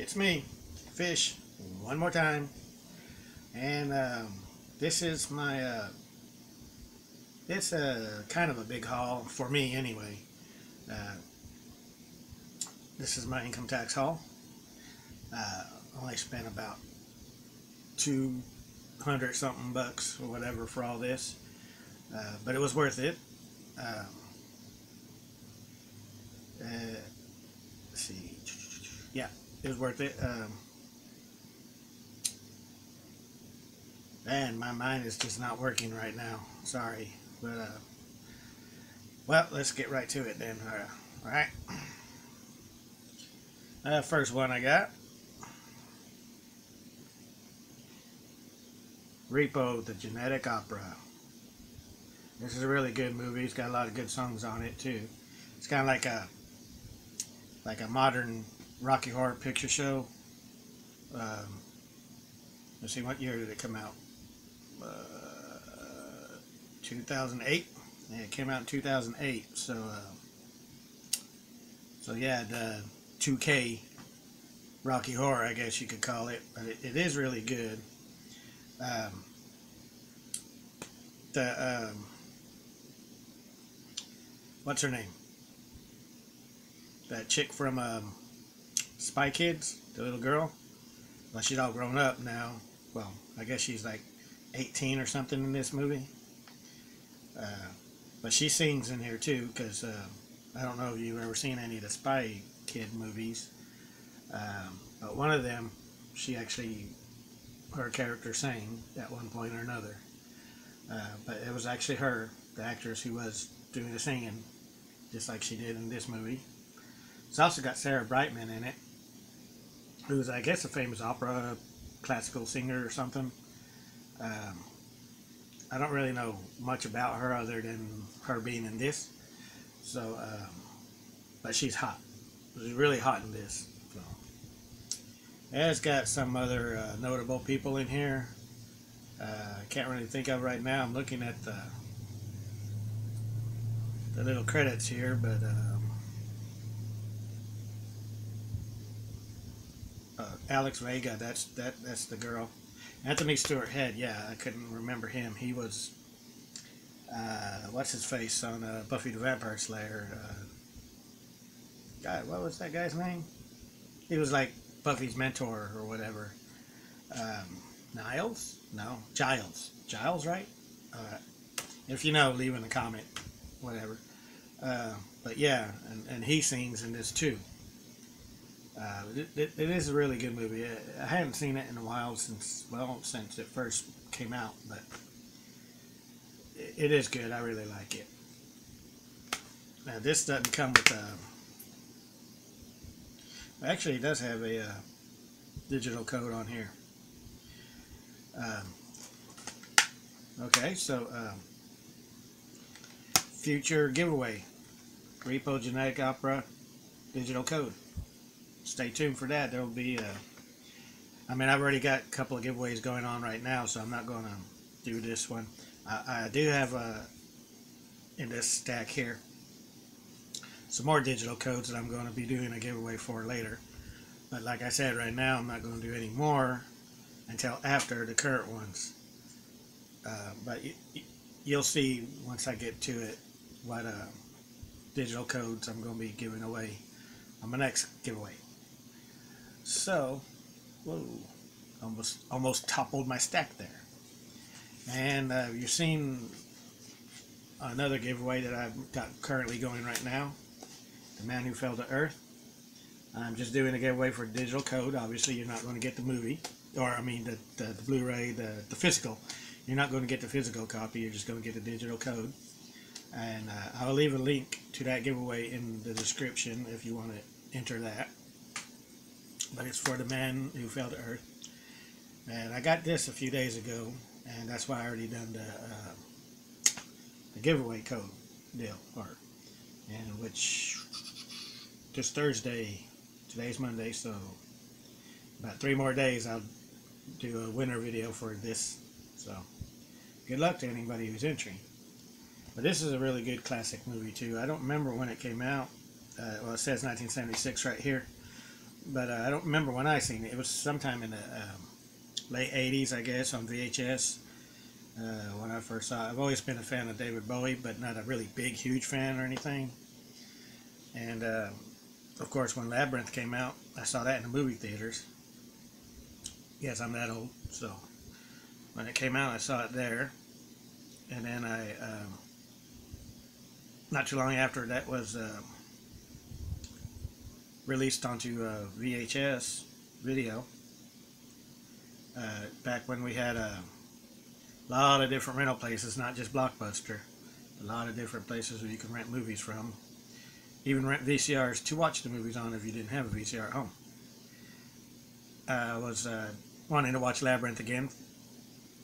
It's me, Fish, one more time. And this is my, it's a kind of a big haul for me anyway. Uh, this is my income tax haul. Only spent about 200 something bucks or whatever for all this. But it was worth it. Um, let's see. Yeah, it was worth it. Man, my mind is just not working right now. Sorry. But, well, let's get right to it then. All right. First one I got. Repo, the Genetic Opera. This is a really good movie. It's got a lot of good songs on it, too. It's kind of like a modern Rocky Horror Picture Show. Let's see, what year did it come out? 2008. Yeah, it came out in 2008. So yeah, the 2K Rocky Horror, I guess you could call it. But it is really good. What's her name? That chick from Spy Kids, the little girl. Well, she's all grown up now. Well, I guess she's like 18 or something in this movie. But she sings in here too, because I don't know if you've ever seen any of the Spy Kid movies. But one of them, her character sang at one point or another. But it was actually her, the actress, who was doing the singing, just like she did in this movie. It's also got Sarah Brightman in it, who's, I guess, a famous opera classical singer or something. I don't really know much about her other than her being in this. So, but she's hot. She's really hot in this. So. And it's got some other notable people in here. I can't really think of right now. I'm looking at the little credits here, but Alex Vega, that's the girl. Anthony Stewart Head, yeah, I couldn't remember him. He was what's his face on Buffy the Vampire Slayer. God, what was that guy's name? He was like Buffy's mentor or whatever. Niles? No, Giles. Giles, right? If you know, leave in a comment. Whatever. But yeah, and he sings in this too. It is a really good movie. I haven't seen it in a while since it first came out, but it is good. I really like it. Now this doesn't come with actually it does have a digital code on here. Okay, so future giveaway, Repo Genetic Opera digital code. Stay tuned for that. There will be I mean, I've already got a couple of giveaways going on right now, so I'm not going to do this one. I do have in this stack here some more digital codes that I'm going to be doing a giveaway for later. But like I said, right now I'm not going to do any more until after the current ones. But you'll see once I get to it what digital codes I'm going to be giving away on my next giveaway. So, whoa, almost toppled my stack there. And you've seen another giveaway that I've got currently going right now, The Man Who Fell to Earth. I'm just doing a giveaway for digital code. Obviously, you're not going to get the movie, or I mean the Blu-ray, the physical. You're not going to get the physical copy. You're just going to get the digital code. And I'll leave a link to that giveaway in the description if you want to enter that. But it's for The Man Who Fell to Earth. And I got this a few days ago, and that's why I already done the giveaway code deal part. And which this Thursday, today's Monday, so about 3 more days I'll do a winner video for this. So good luck to anybody who's entering. But this is a really good classic movie too. I don't remember when it came out. Well, it says 1976 right here. but I don't remember when I seen it. It was sometime in the late 80s, I guess, on VHS. When I first saw it. I've always been a fan of David Bowie, but not a really big, huge fan or anything. And of course, when Labyrinth came out, I saw that in the movie theaters. Yes, I'm that old. So when it came out, I saw it there. And then not too long after that was released onto VHS video. Back when we had a lot of different rental places, not just Blockbuster. A lot of different places where you can rent movies from. Even rent VCRs to watch the movies on if you didn't have a VCR at home. I was wanting to watch Labyrinth again,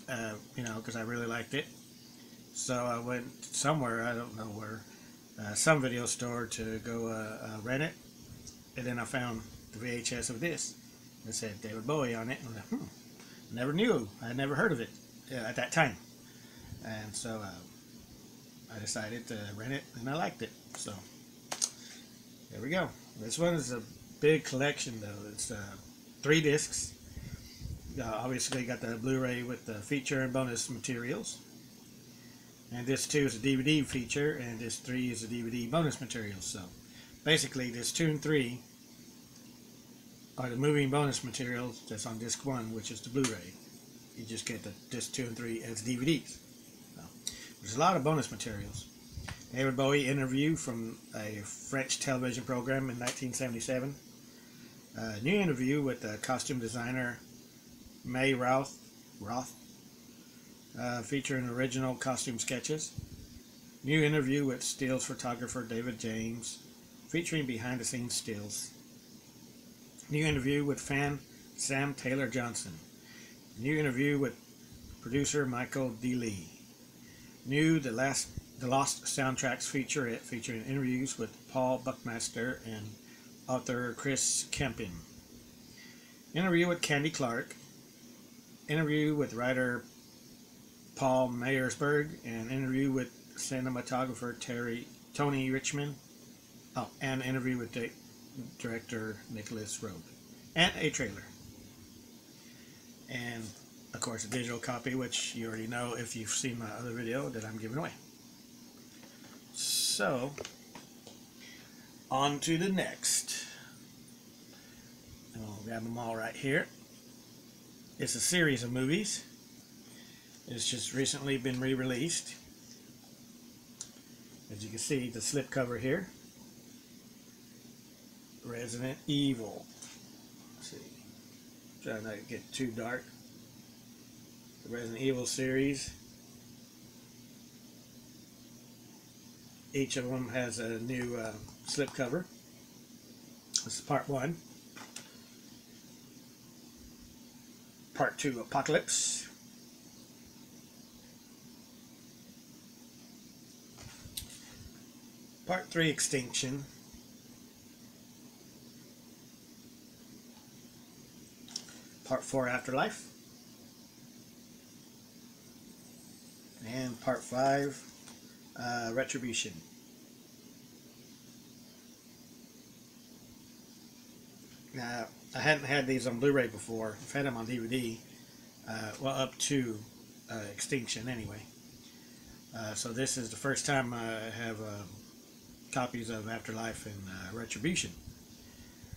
because I really liked it. So I went somewhere, I don't know where, some video store to go rent it. And then I found the VHS of this. It said David Bowie on it. And I was like, never knew. I had never heard of it at that time. And so I decided to rent it, and I liked it. So there we go. This one is a big collection, though. It's 3 discs. Obviously, you got the Blu-ray with the feature and bonus materials. And this 2 is a DVD feature, and this 3 is a DVD bonus materials. So basically, this 2 and 3 are the movie and bonus materials that's on disc 1, which is the Blu-ray. You just get the disc 2 and 3 as DVDs. So there's a lot of bonus materials. David Bowie interview from a French television program in 1977. New interview with the costume designer May Roth, featuring original costume sketches. New interview with stills photographer David James, featuring behind-the-scenes stills. New interview with fan Sam Taylor Johnson. New interview with producer Michael D. Lee. New The Lost Soundtracks featurette, featuring interviews with Paul Buckmaster and author Chris Kempin. Interview with Candy Clark. Interview with writer Paul Meyersberg, and interview with cinematographer Tony Richmond. Oh, and interview with director Nicholas Roeg. And a trailer. And, of course, a digital copy, which you already know if you've seen my other video that I'm giving away. So, on to the next. And I'll grab them all right here. It's a series of movies. It's just recently been re-released. As you can see, the slipcover here. Resident Evil. Let's see. Trying not to get too dark. The Resident Evil series. Each of them has a new slipcover. This is part 1. Part 2, Apocalypse. Part 3, Extinction. Part 4, Afterlife. And Part 5, Retribution. Now, I hadn't had these on Blu-ray before. I've had them on DVD. Well, up to Extinction anyway. So this is the first time I have copies of Afterlife and Retribution.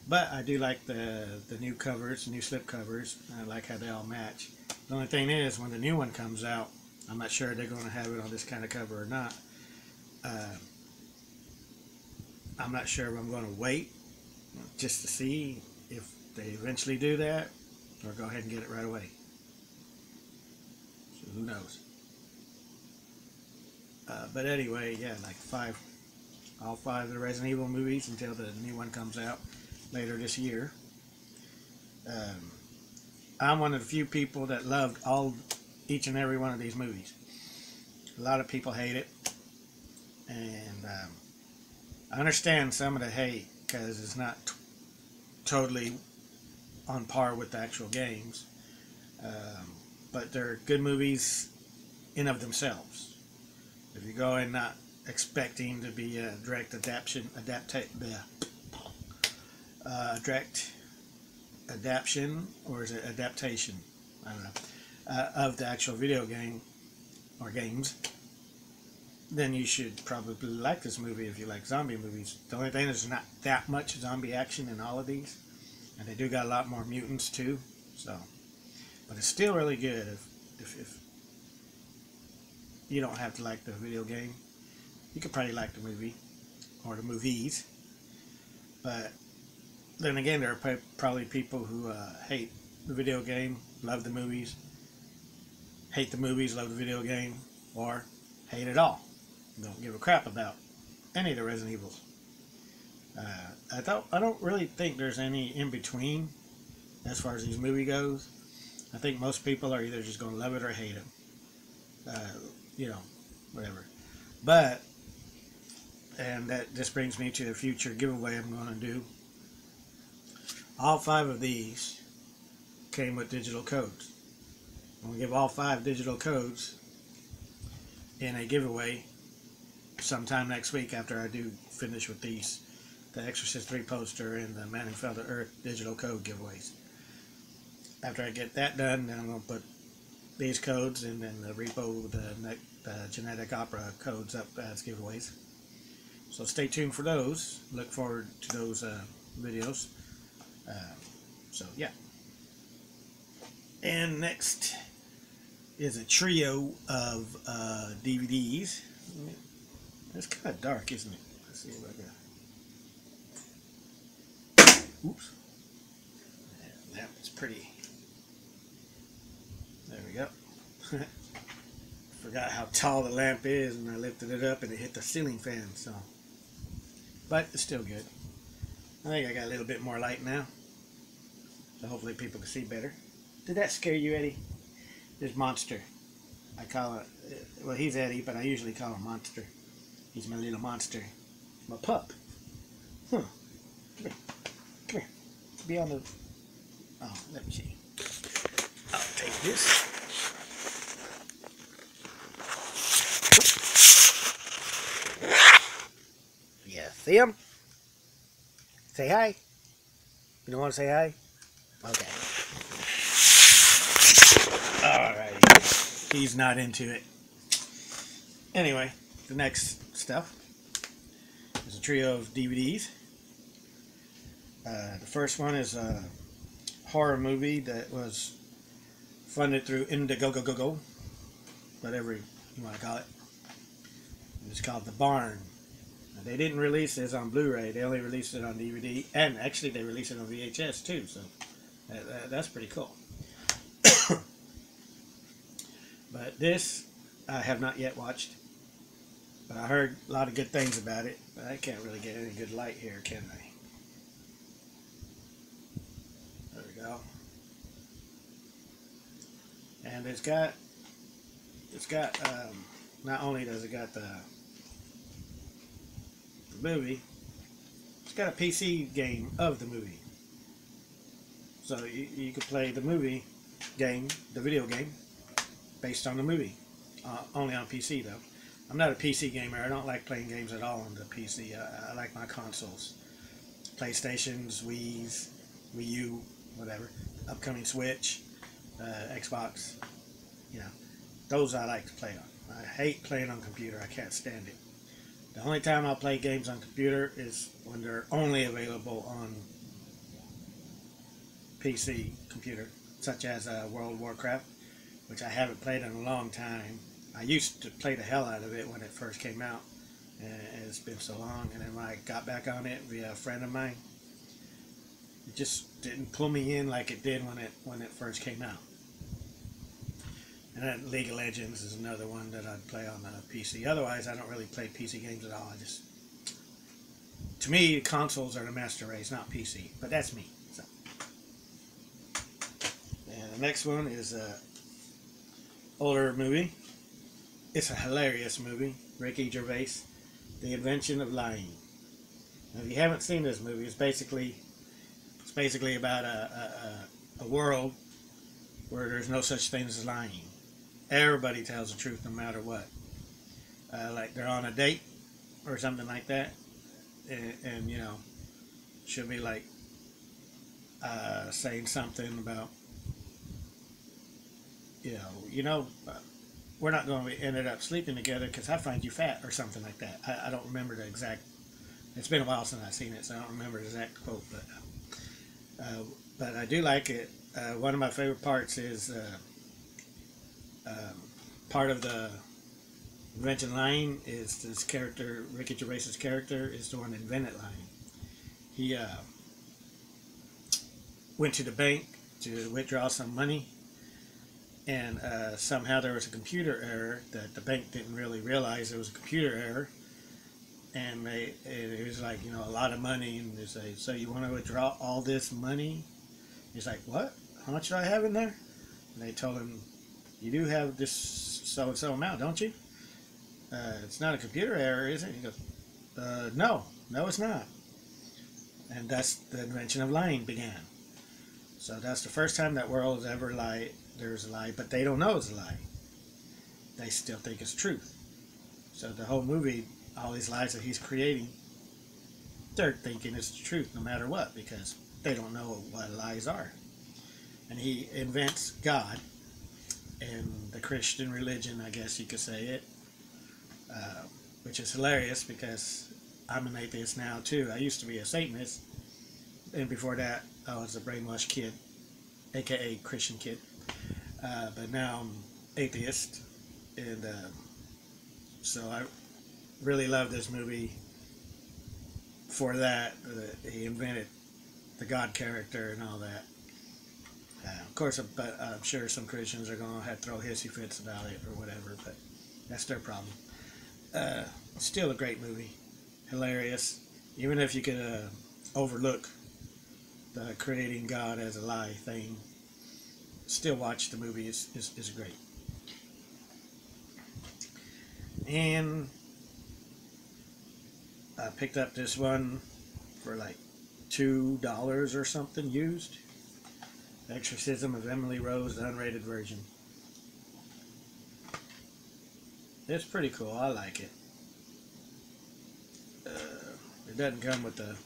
But I do like the new covers, new slip covers. I like how they all match. The only thing is, when the new one comes out, I'm not sure they're going to have it on this kind of cover or not. I'm not sure if I'm going to wait just to see if they eventually do that, or go ahead and get it right away. So who knows? But anyway, yeah, like all 5 of the Resident Evil movies until the new one comes out later this year. I'm one of the few people that loved each and every one of these movies. A lot of people hate it, and I understand some of the hate because it's not totally on par with the actual games, but they're good movies in of themselves. If you go in not expecting to be a direct adaptation, or is it adaptation? I don't know. Of the actual video game or games, then you should probably like this movie if you like zombie movies. The only thing is there's not that much zombie action in all of these, and they do got a lot more mutants too. So, but it's still really good if you don't have to like the video game. You could probably like the movie or the movies. But then again, there are probably people who hate the video game, love the movies, hate the movies, love the video game, or hate it all. Don't give a crap about any of the Resident Evils. I don't really think there's any in between as far as these movie goes. I think most people are either just going to love it or hate it. You know, whatever. But, and that just brings me to the future giveaway I'm going to do. All 5 of these came with digital codes. I'm going to give all 5 digital codes in a giveaway sometime next week after I do finish with these, the Exorcist 3 poster and the Man Who Fell to Earth digital code giveaways. After I get that done, then I'm going to put these codes and then the repo, the Genetic Opera codes up as giveaways. So stay tuned for those. Look forward to those videos. So yeah. And next is a trio of DVDs. It's kind of dark, isn't it? Let's see if I can. Oops. Yeah, that was pretty. There we go. Forgot how tall the lamp is, and I lifted it up and it hit the ceiling fan. So, but it's still good. I think I got a little bit more light now, so hopefully people can see better. Did that scare you, Eddie? There's Monster. I call it, well, he's Eddie, but I usually call him Monster. He's my little monster. My pup. Huh. Come here. Come here. Be on the, oh, let me see. I'll take this. Yeah, see him? Say hi. You don't want to say hi? Okay. Alright. He's not into it. Anyway, the next stuff is a trio of DVDs. The first one is a horror movie that was funded through Indiegogo, whatever you want to call it. It's called The Barn. Now, they didn't release this on Blu-ray. They only released it on DVD, and actually they released it on VHS too. So that's pretty cool. But this I have not yet watched. But I heard a lot of good things about it. But I can't really get any good light here, can I? There we go. And it's got not only does it got the movie, it's got a PC game of the movie. So you could play the movie game, the video game, based on the movie. Only on PC though. I'm not a PC gamer. I don't like playing games at all on the PC. I like my consoles. PlayStations, Wii's, Wii U, whatever. Upcoming Switch, Xbox. You know, those I like to play on. I hate playing on computer. I can't stand it. The only time I'll play games on computer is when they're only available on PC computer, such as World of Warcraft, which I haven't played in a long time. I used to play the hell out of it when it first came out, and it's been so long. And then when I got back on it via a friend of mine, it just didn't pull me in like it did when it first came out. And then League of Legends is another one that I'd play on the PC. Otherwise, I don't really play PC games at all. To me, consoles are the master race, not PC. But that's me. So. And the next one is a older movie. It's a hilarious movie. Ricky Gervais, The Invention of Lying. Now, if you haven't seen this movie, it's basically about a world where there's no such thing as lying. Everybody tells the truth no matter what. Like they're on a date or something like that, and you know, she'll be like, saying something about, you know, we're not going to ended up sleeping together because I find you fat or something like that. I don't remember the exact. It's been a while since I've seen it, so I don't remember the exact quote, but I do like it. One of my favorite parts is part of the invention line is this character, Ricky Gervais's character, is the one that invented line. He went to the bank to withdraw some money, and somehow there was a computer error that the bank didn't really realize there was a computer error, and it was like, a lot of money, and they say, so you want to withdraw all this money? He's like, what? How much do I have in there? And they told him, you do have this so-and-so amount, don't you? It's not a computer error, is it? He goes, no, it's not. And that's the invention of lying began. So that's the first time that world has ever lied. There's a lie, but they don't know it's a lie. They still think it's truth. So the whole movie, all these lies that he's creating, they're thinking it's the truth no matter what, because they don't know what lies are. And he invents God and the Christian religion, I guess you could say it, which is hilarious because I'm an atheist now too. I used to be a Satanist, and before that I was a brainwashed kid, aka Christian kid, but now I'm atheist, and so I really love this movie for that. He invented the God character and all that. Of course, but I'm sure some Christians are going to have to throw hissy fits about it or whatever, but that's their problem. Still a great movie. Hilarious. Even if you could overlook the creating God as a lie thing, still watch the movie. It's great. And I picked up this one for like $2 or something used. Exorcism of Emily Rose, the unrated version. It's pretty cool. I like it. It doesn't come with the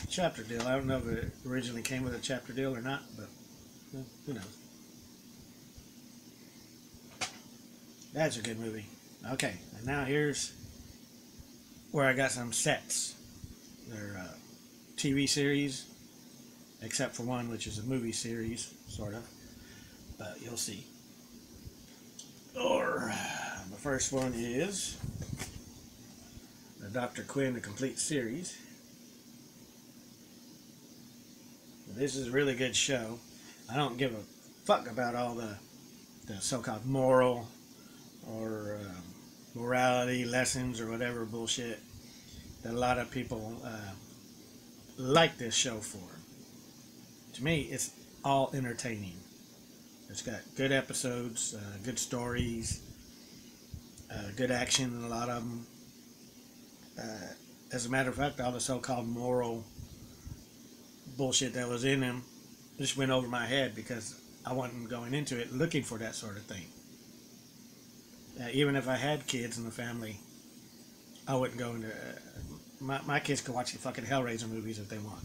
chapter deal. I don't know if it originally came with a chapter deal or not, but who knows. That's a good movie. Okay, and now here's where I got some sets. They're TV series, except for one, which is a movie series, sort of. But you'll see. Or the first one is the Dr. Quinn, the complete series. This is a really good show. I don't give a fuck about all the so-called moral or morality lessons or whatever bullshit that a lot of people like this show for. To me, it's all entertaining. It's got good episodes, good stories, good action in a lot of them. As a matter of fact, all the so-called moral bullshit that was in them just went over my head because I wasn't going into it looking for that sort of thing. Even if I had kids in the family, I wouldn't go into... my kids could watch the fucking Hellraiser movies if they want.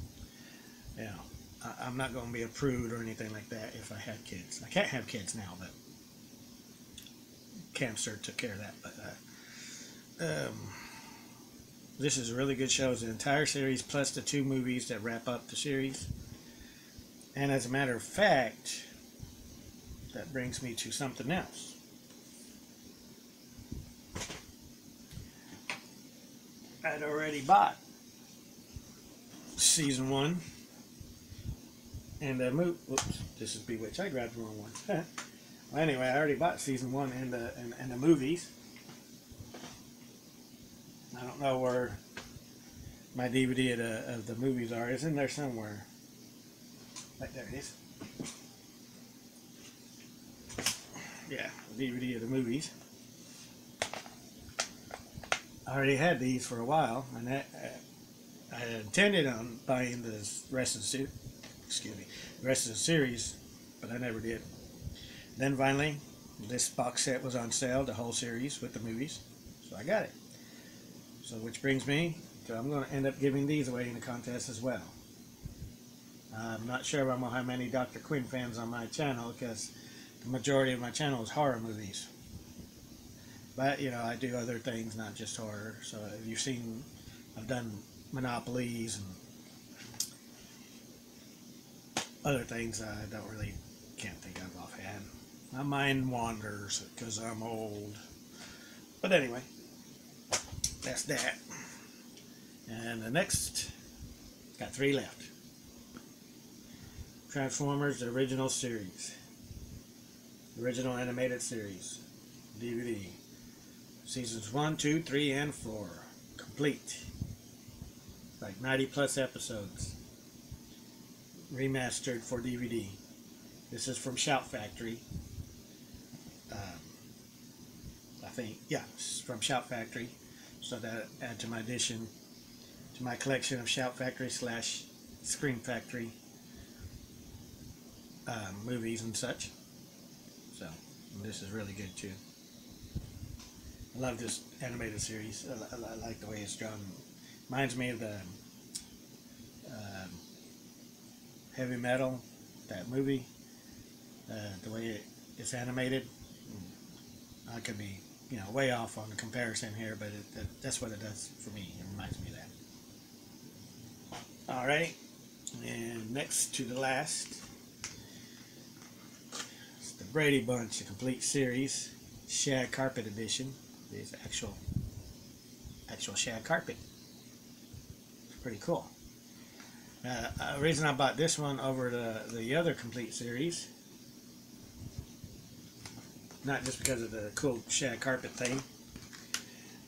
I'm not going to be a prude or anything like that if I had kids. I can't have kids now, but cancer took care of that. But this is a really good show. It's an entire series plus the 2 movies that wrap up the series. And as a matter of fact, that brings me to something else. I'd already bought season 1 and the movie. Whoops, this is Bewitched. I grabbed the wrong one. Well, anyway, I already bought season 1 and the movies. I don't know where my DVD of the movies are. It's in there somewhere. Right there it is. Yeah, the DVD of the movies. I already had these for a while, and I intended on buying the rest of the series, but I never did. Then finally, this box set was on sale, the whole series with the movies, so I got it. So which brings me So I'm going to end up giving these away in the contest as well. I'm not sure I'm going to have many Dr. Quinn fans on my channel because the majority of my channel is horror movies. But, you know, I do other things, not just horror. So if you've seen, I've done Monopolies and other things I can't think of offhand. My mind wanders because I'm old. But anyway, that's that. And the next, got 3 left. Transformers, the original series. Original animated series. DVD. Seasons 1, 2, 3, and 4. Complete. Like 90 plus episodes. Remastered for DVD. This is from Shout Factory. I think, yeah, it's from Shout Factory. So that add to my addition, to my collection of Shout Factory / Scream Factory movies and such. So this is really good too. I love this animated series. I like the way it's drawn. Reminds me of the Heavy Metal, that movie. The way it's animated. I could be, you know, way off on the comparison here, but that's what it does for me. It reminds me of that. Alright, and next to the last, it's the Brady Bunch, a complete series, shag carpet edition. There's actual shag carpet. It's pretty cool. The reason I bought this one over the other complete series, not just because of the cool shag carpet thing,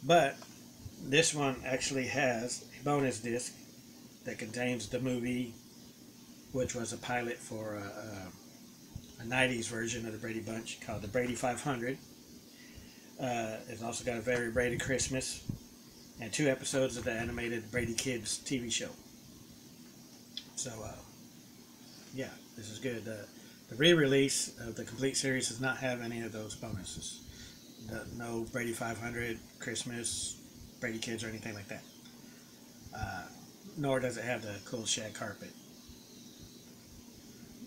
but this one actually has a bonus disc that contains the movie, which was a pilot for a 90s version of the Brady Bunch called the Brady 500. It's also got a Very Brady Christmas and 2 episodes of the animated Brady Kids TV show. So, yeah, this is good. The re-release of the complete series does not have any of those bonuses. No Brady 500, Christmas, Brady Kids, or anything like that. Nor does it have the cool shag carpet.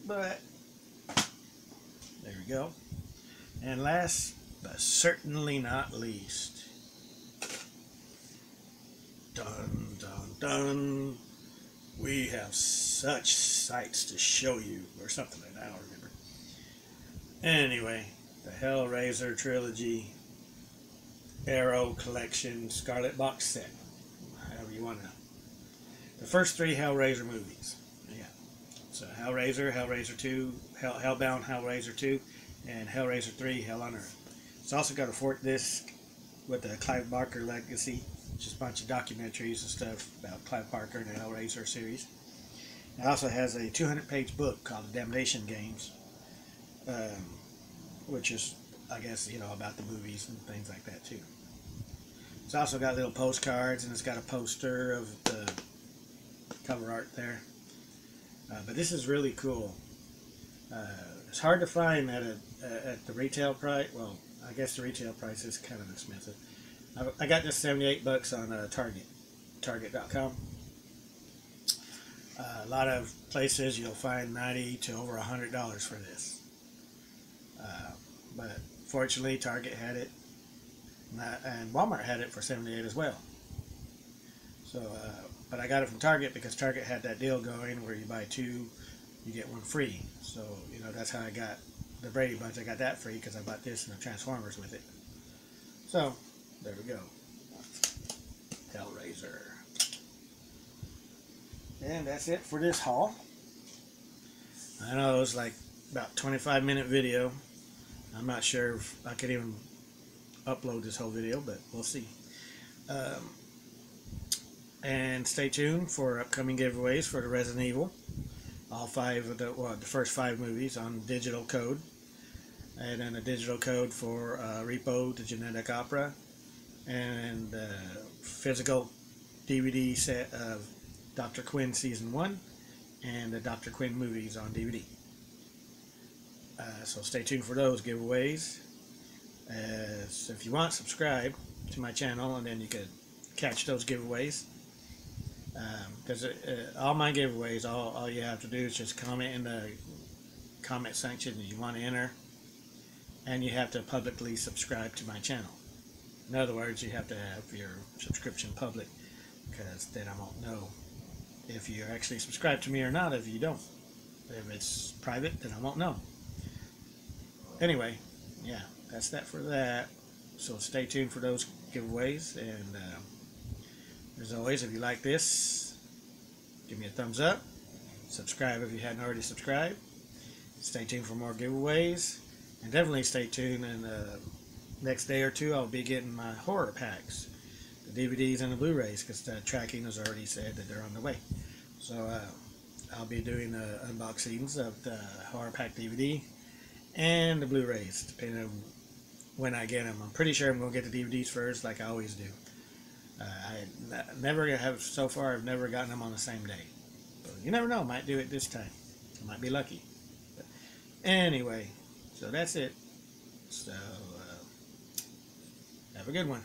But, there we go. And last, but certainly not least, dun dun dun, we have such sights to show you, or something like that, I don't remember. Anyway, the Hellraiser trilogy, Arrow collection, Scarlet box set, however you want to. The first 3 Hellraiser movies. Yeah. So Hellraiser, Hellraiser 2, Hellbound, Hellraiser 2, and Hellraiser 3, Hell on Earth. It's also got a 4th disc with the Clive Barker legacy, just a bunch of documentaries and stuff about Clive Barker and the Hellraiser series. It also has a 200-page book called The Damnation Games, which is, I guess, you know, about the movies and things like that too. It's also got little postcards, and it's got a poster of the cover art there. But this is really cool. It's hard to find at the retail price. Well, I guess the retail price is kind of expensive. I got this $78 on Target, Target.com. A lot of places you'll find $90 to over $100 for this. But fortunately, Target had it, and Walmart had it for $78 as well. So, but I got it from Target because Target had that deal going where you buy 2, you get 1 free. So, you know, that's how I got the Brady Bunch. I got that free because I bought this and the Transformers with it. So, there we go. Hellraiser. And that's it for this haul. I know it was like about 25-minute video. I'm not sure if I could even upload this whole video, but we'll see. And stay tuned for upcoming giveaways for the Resident Evil. All 5 of the first 5 movies on digital code. And then a digital code for Repo, the Genetic Opera. And physical DVD set of Dr. Quinn Season 1 and the Dr. Quinn movies on DVD. So stay tuned for those giveaways. So if you want, subscribe to my channel and then you could catch those giveaways. Because all my giveaways, all you have to do is just comment in the comment section that you want to enter, and you have to publicly subscribe to my channel. In other words, you have to have your subscription public, because then I won't know if you're actually subscribed to me or not if you don't. If it's private, then I won't know. Anyway, yeah, that's that for that. So stay tuned for those giveaways, and as always, if you like this, give me a thumbs up. Subscribe if you hadn't already subscribed. Stay tuned for more giveaways, and definitely stay tuned. In the next day or two, I'll be getting my horror packs, the DVDs and the Blu-rays, because the tracking has already said that they're on the way. So I'll be doing unboxings of the horror pack DVD and the Blu-rays, depending on when I get them. I'm pretty sure I'm going to get the DVDs first, like I always do. So far I've never gotten them on the same day. But you never know, might do it this time. I might be lucky. But anyway, so that's it. So have a good one.